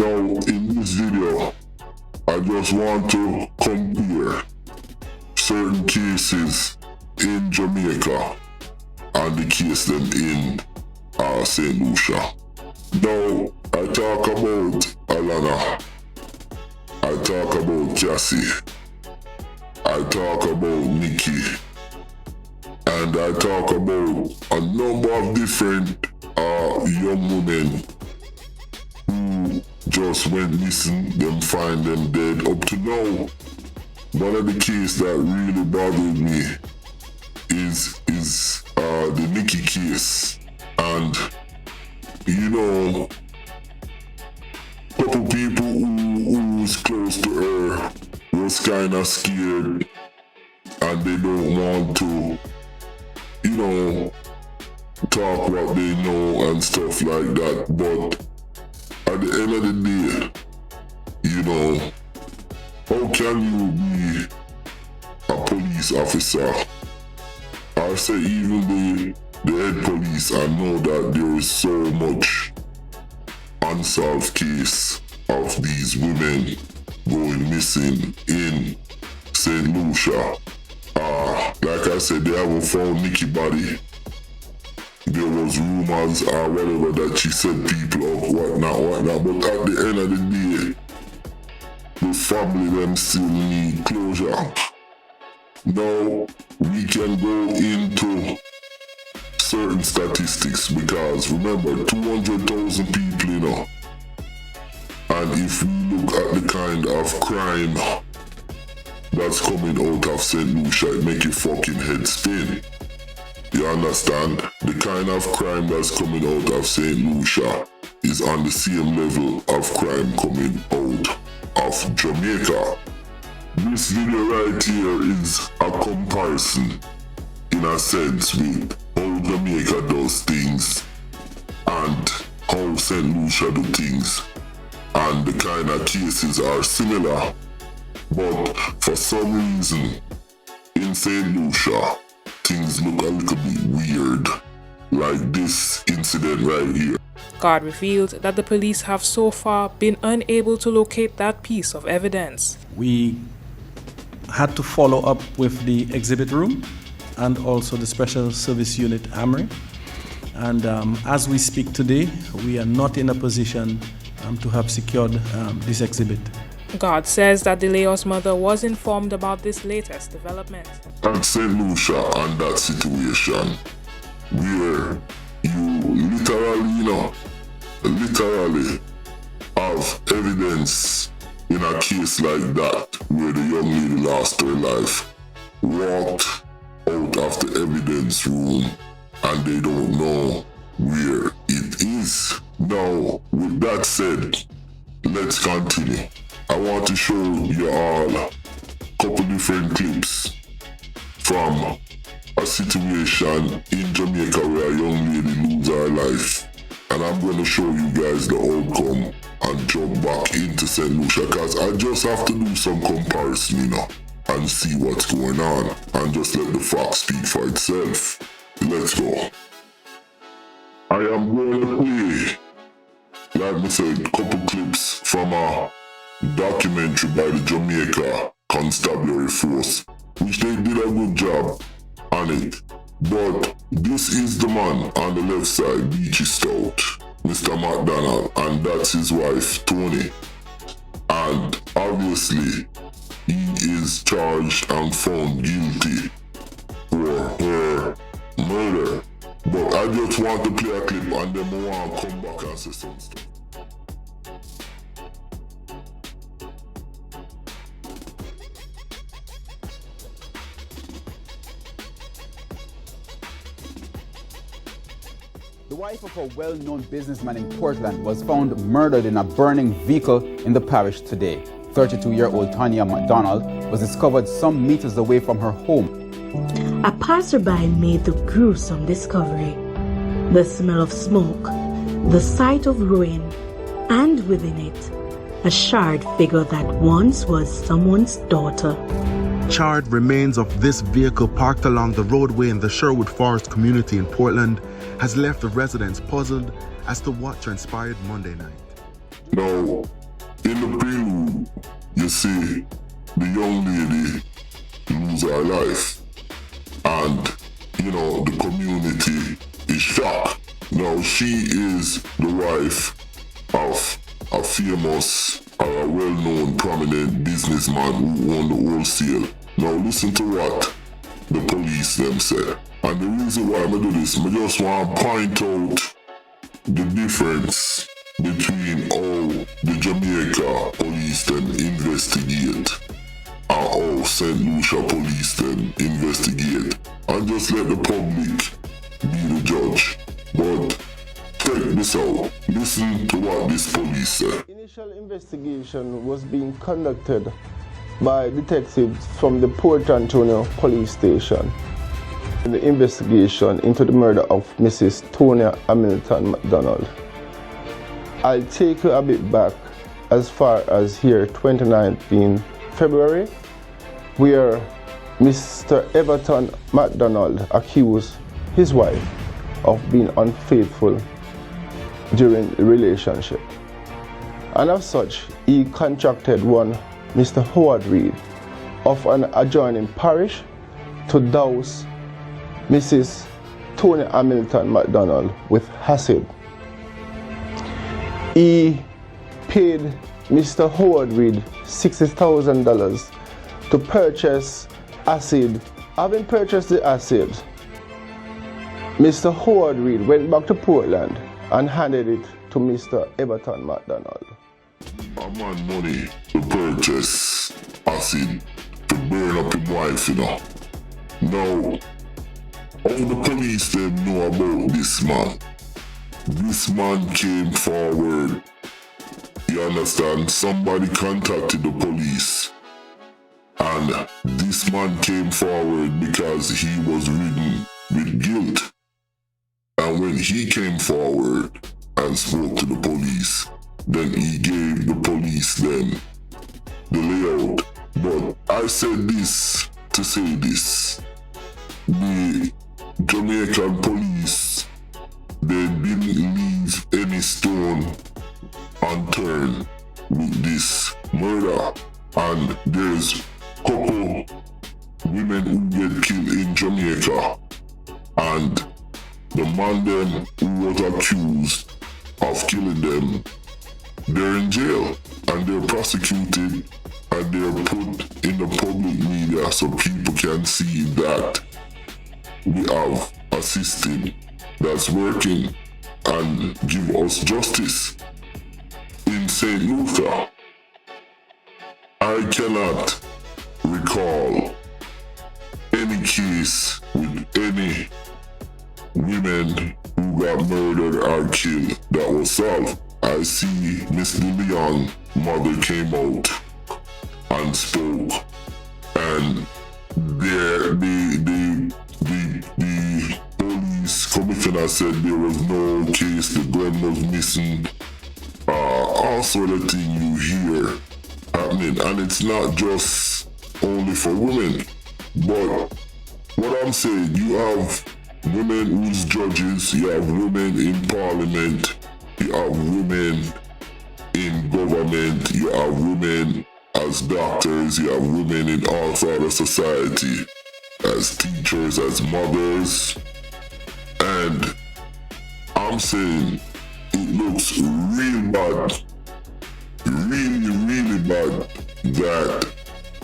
Now, in this video, I just want to compare certain cases in Jamaica and the case them in St. Lucia. Now, I talk about Alana, I talk about Cassie, I talk about Nikki, and I talk about a number of different young women who just went missing, them find them dead. Up to now, one of the cases that really bothered me is the Nikki case. And you know, couple people who was close to her was kind of scared and they don't want to, you know, talk what they know and stuff like that. But at the end of the day, you know, how can you be a police officer? I say even the head police, I know that there is so much unsolved case of these women going missing in St. Lucia. Like I said, they haven't found Nikki's body. There was rumors or whatever that she set people up, whatnot. But at the end of the day, the family them still need closure. Now, we can go into certain statistics because remember, 200,000 people, you know. And if we look at the kind of crime that's coming out of St. Lucia, it make your fucking head spin. You understand? The kind of crime that's coming out of St. Lucia is on the same level of crime coming out of Jamaica. This video right here is a comparison, in a sense, with how Jamaica does things and how St. Lucia do things. And the kind of cases are similar, but for some reason, in St. Lucia, things look a little bit weird, like this incident right here. God revealed that the police have so far been unable to locate that piece of evidence. We had to follow up with the exhibit room and also the Special Service Unit AMRI. And as we speak today, we are not in a position to have secured this exhibit. God says that Deleo's mother was informed about this latest development. At St. Lucia and that situation, where you literally have evidence in a case like that, where the young lady lost her life, walked out of the evidence room and they don't know where it is. Now, with that said, let's continue. I want to show you all a couple different clips from a situation in Jamaica where a young lady loses her life. And I'm going to show you guys the outcome and jump back into St. Lucia, because I just have to do some comparison, you know, and see what's going on and just let the facts speak for itself. Let's go. I am going to play, like I said, a couple clips from a documentary by the Jamaica Constabulary Force, which they did a good job on it. But this is the man on the left side, Beachy Stout, Mr. McDonald, and that's his wife, Tony. And obviously, he is charged and found guilty for her murder. But I just want to play a clip and then I want to come back and say some stuff. The wife of a well-known businessman in Portland was found murdered in a burning vehicle in the parish today. 32-year-old Tanya McDonald was discovered some meters away from her home. A passerby made the gruesome discovery. The smell of smoke, the sight of ruin, and within it, a charred figure that once was someone's daughter. Charred remains of this vehicle parked along the roadway in the Sherwood Forest community in Portland has left the residents puzzled as to what transpired Monday night. Now, in the prelude, you see the young lady lose her life. And, the community is shocked. Now, she is the wife of a famous, a well-known, prominent businessman who owned the wholesale. Now, listen to what the police them say. And the reason why I'm do this, I just want to point out the difference between how the Jamaica police then investigate and how St. Lucia police then investigate. And just let the public be the judge. But check this out. Listen to what this police say. Initial investigation was being conducted by detectives from the Port Antonio police station in the investigation into the murder of Mrs. Tonya Hamilton McDonald. I'll take you a bit back as far as here 2019 February, where Mr. Everton McDonald accused his wife of being unfaithful during the relationship. And as such, he contracted one Mr. Howard Reed of an adjoining parish to douse Mrs. Tonya Hamilton McDonald with acid. He paid Mr. Howard Reed $60,000 to purchase acid. Having purchased the acid, Mr. Howard Reed went back to Portland and handed it to Mr. Everton McDonald. A man money to purchase acid to burn up his wife, Now, how the police them know about this man? This man came forward. You understand? Somebody contacted the police. And this man came forward because he was ridden with guilt. And when he came forward and spoke to the police, then he gave the police then the layout. But I said this to say this. The Jamaican police, they didn't leave any stone unturned with this murder. And there's couple women who get killed in Jamaica. And the man then who was accused of killing them, they're in jail and they're prosecuted and they're put in the public media so people can see that we have a system that's working and give us justice. In St. Lucia, I cannot recall any case with any women who got murdered or killed that was solved. I see Miss Lillian's mother came out and spoke, and the police commissioner said there was no case, the Glen was missing. All sort of thing you hear happening, and it's not just only for women, but what I'm saying, you have women who's judges, you have women in parliament, you have women in government, you have women as doctors, you have women in all sorts of society, as teachers, as mothers, and I'm saying it looks real bad, really bad that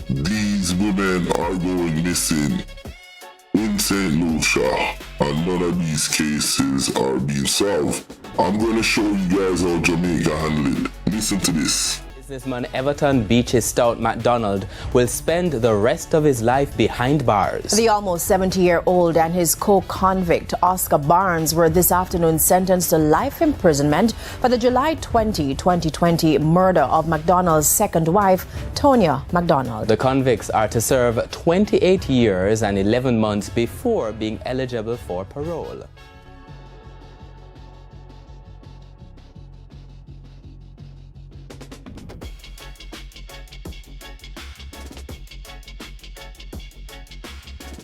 these women are going missing in St. Lucia and none of these cases are being solved. I'm going to show you guys how Jamaica handled it. Listen to this. Businessman Everton Beaches Stout McDonald will spend the rest of his life behind bars. The almost 70-year-old and his co-convict Oscar Barnes were this afternoon sentenced to life imprisonment for the July 20, 2020 murder of McDonald's second wife, Tonya McDonald. The convicts are to serve 28 years and 11 months before being eligible for parole.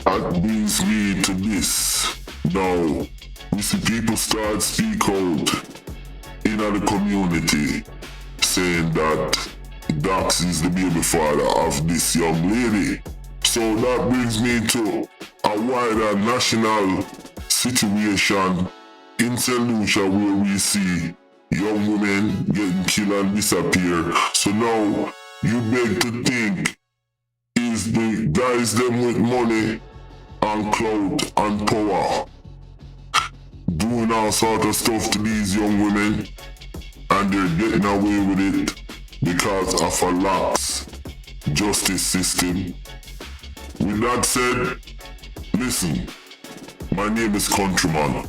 That brings me to this. Now, we see people start speak out in the community, saying that Dax is the baby father of this young lady. So that brings me to a wider national situation in St. Lucia where we see young women getting killed and disappear. So now you beg to think, is the guys them with money and clout and power doing all sort of stuff to these young women, and they're getting away with it because of a lax justice system? With that said, listen, my name is Countryman.